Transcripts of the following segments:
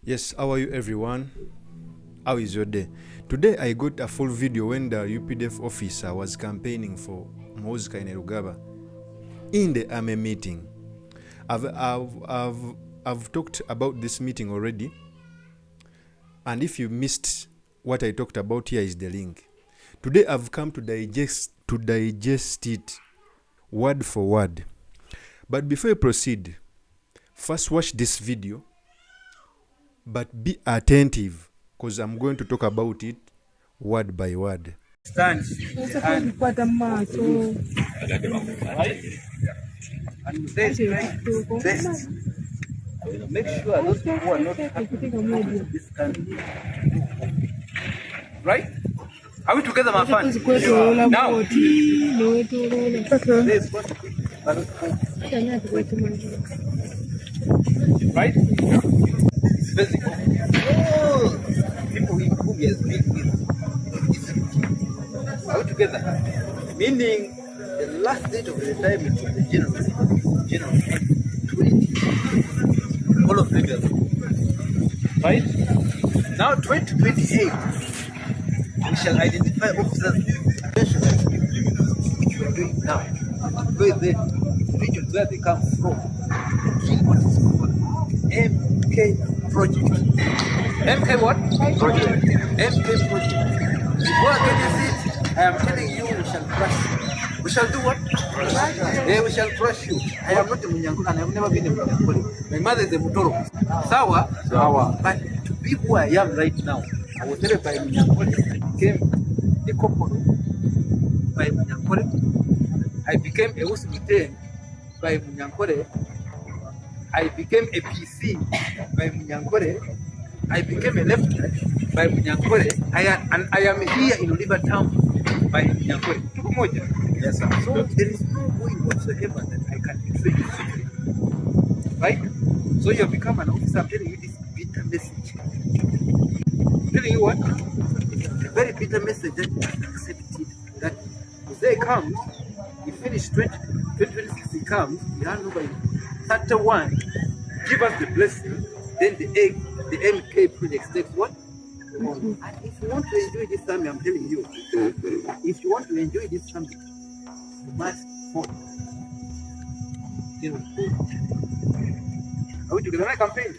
Yes, how are you everyone? How is your day? Today I got a full video when the UPDF officer was campaigning for muhoozi kainerugaba in the army meeting. I've talked about this meeting already, and if you missed what I talked about, here is the link. Today I've come to digest it word for word. But before I proceed, first watch this video, but be attentive because I'm going to talk about it word by word. Stand and this. Make sure those people are not happening this country. Right? Are we together, my friend? Now, right? It's physical. All people who he has been with. Are we together? Meaning, the last date of retirement of the general 20. All of them. Right? Now, 2028, we shall identify officers professionals, which we are doing now. Where the regions where they come from, what is called MK project. MK what? Project. MK project. Before I get this it, I am telling you, we shall crush you. We shall do what? Yeah, we shall crush you. I am not a Munyankole, and I have never been a Munyankole. My mother is a Mutoro. Sawa? But to be who I am right now, I was told by Munyankole, I became a couple by Munyankole. I became a Usmite by Munyankole. I became a PC by Munyankole. I became a lieutenant by Munyankole. I am here in Libertown by Munyankole. Yes, sir. So there is no way whatsoever that I can betray you. Right? So you have become an officer. I'm telling you this bitter message. I'm telling you what? A very bitter message that you have accepted. That Jose comes, he finished 2026, he comes, he hands over in 31, give us the blessing, then the MK project takes what? And if you want to enjoy this summit, I'm telling you, if you want to enjoy this summit, you must vote. Are we together? Campaign?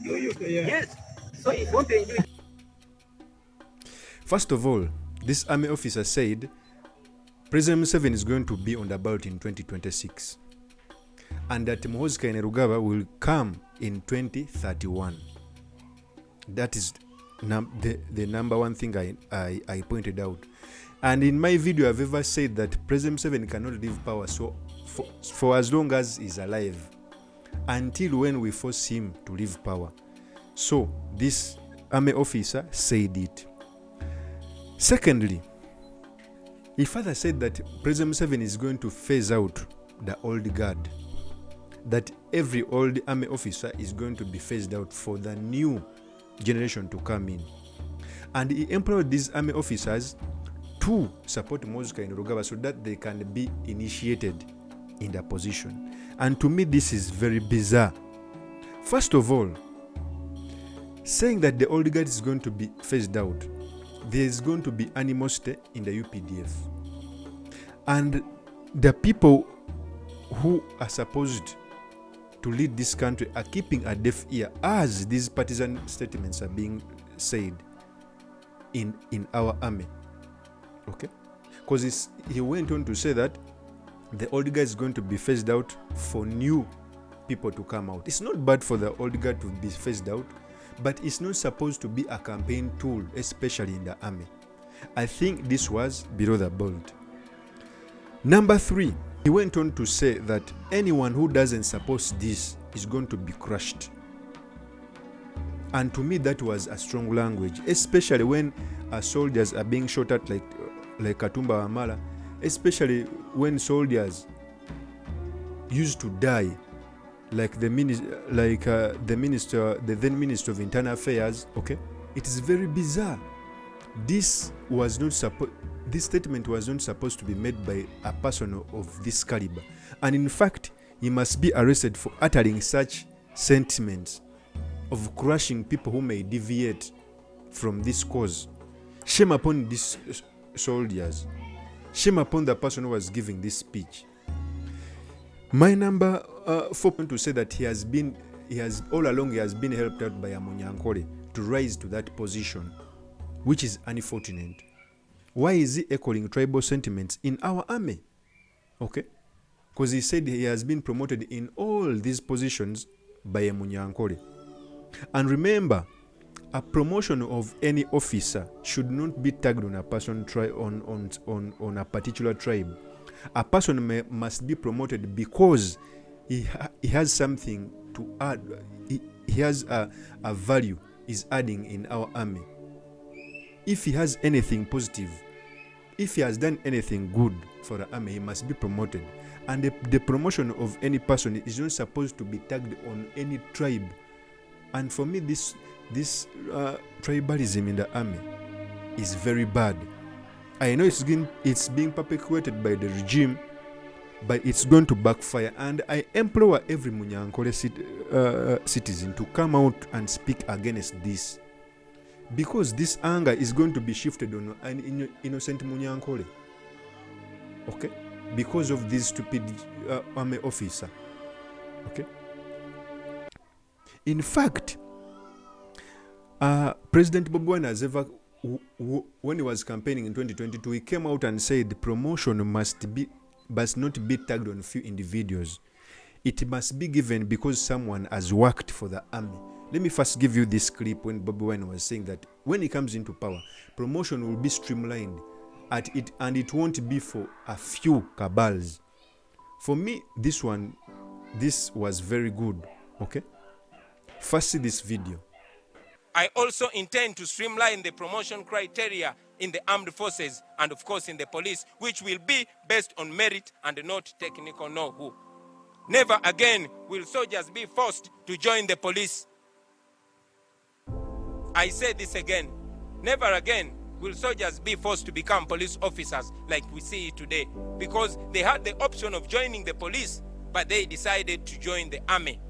Yes. So if you want to enjoy. First of all, this army officer said President Museveni is going to be on the ballot in 2026 and that muhoozi kainerugaba will come in 2031. That is the number one thing I pointed out. And in my video, I've ever said that President Museveni cannot leave power for as long as he's alive, until when we force him to leave power. So this army officer said it. Secondly, he further said that President Museveni is going to phase out the old guard, that every old army officer is going to be phased out for the new generation to come in. And he employed these army officers to support muhoozi kainerugaba so that they can be initiated in the position. And to me, this is very bizarre. First of all, saying that the old guard is going to be phased out, there is going to be animosity in the UPDF. And the people who are supposed to lead this country are keeping a deaf ear as these partisan statements are being said in our army. Okay? Because he went on to say that the old guy is going to be phased out for new people to come out. It's not bad for the old guy to be phased out, but it's not supposed to be a campaign tool, especially in the army. I think this was below the belt. Number 3, he went on to say that anyone who doesn't support this is going to be crushed. And to me, that was a strong language, especially when soldiers are being shot at like Katumba Wamala, especially when soldiers used to die, like the then Minister of Internal Affairs. Okay, it is very bizarre. This statement was not supposed to be made by a person of this caliber, and in fact, he must be arrested for uttering such sentiments of crushing people who may deviate from this cause. Shame upon these soldiers. Shame upon the person who was giving this speech. My number 4 point to say that he has all along helped out by Amunyankole to rise to that position, which is unfortunate. Why is he echoing tribal sentiments in our army? Okay? Because he said he has been promoted in all these positions by Amunyankole. And remember, a promotion of any officer should not be tagged on a person on a particular tribe. A person must be promoted because he has something to add. He has a value is adding in our army. If he has anything positive, if he has done anything good for the army, he must be promoted. And the promotion of any person is not supposed to be tagged on any tribe. And for me, this tribalism in the army is very bad. I know it's being perpetuated by the regime, but it's going to backfire. And I implore every Munyankole citizen to come out and speak against this, because this anger is going to be shifted on an innocent Munyankole. Okay? Because of this stupid army officer. Okay? In fact, President Bobi Wine has ever, when he was campaigning in 2022, he came out and said the promotion must not be tagged on few individuals. It must be given because someone has worked for the army. Let me first give you this clip when Bobi Wine was saying that when he comes into power, promotion will be streamlined and it won't be for a few cabals. For me, this was very good. Okay? First see this video. I also intend to streamline the promotion criteria in the armed forces and of course in the police, which will be based on merit and not technical know-how. Never again will soldiers be forced to join the police. I say this again. Never again will soldiers be forced to become police officers like we see today, because they had the option of joining the police, but they decided to join the army.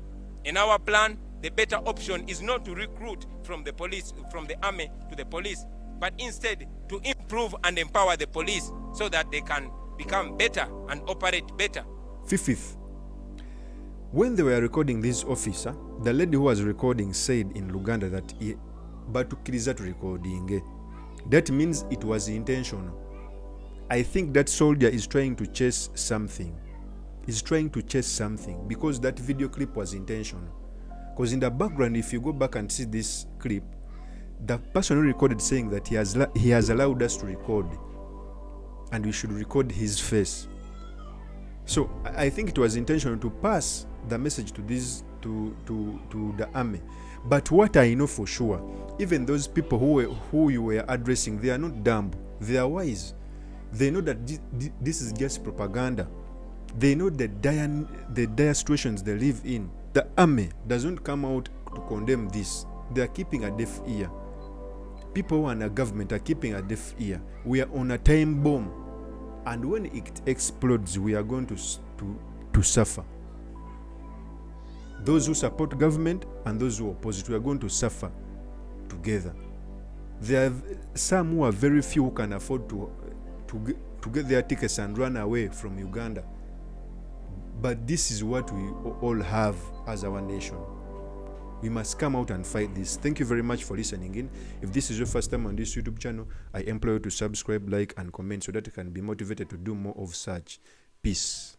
In our plan, the better option is not to recruit from the police, from the army to the police, but instead to improve and empower the police so that they can become better and operate better. Fifth, when they were recording this officer, the lady who was recording said in Luganda that batukiriza to recording. That means it was intentional. I think that soldier is trying to chase something. He's trying to chase something because that video clip was intentional. Because in the background, if you go back and see this clip, the person who recorded saying that he has allowed us to record and we should record his face. So I think it was intentional to pass the message to the army. But what I know for sure, even those people who you were addressing, they are not dumb. They are wise. They know that this is just propaganda. They know the dire situations they live in. The army doesn't come out to condemn this. They are keeping a deaf ear. People who are in the government are keeping a deaf ear. We are on a time bomb. And when it explodes, we are going to suffer. Those who support government and those who oppose it, we are going to suffer together. There are some who are very few who can afford to get their tickets and run away from Uganda. But this is what we all have as our nation. We must come out and fight this. Thank you very much for listening in. If this is your first time on this YouTube channel, I implore you to subscribe, like, and comment so that you can be motivated to do more of such. Peace.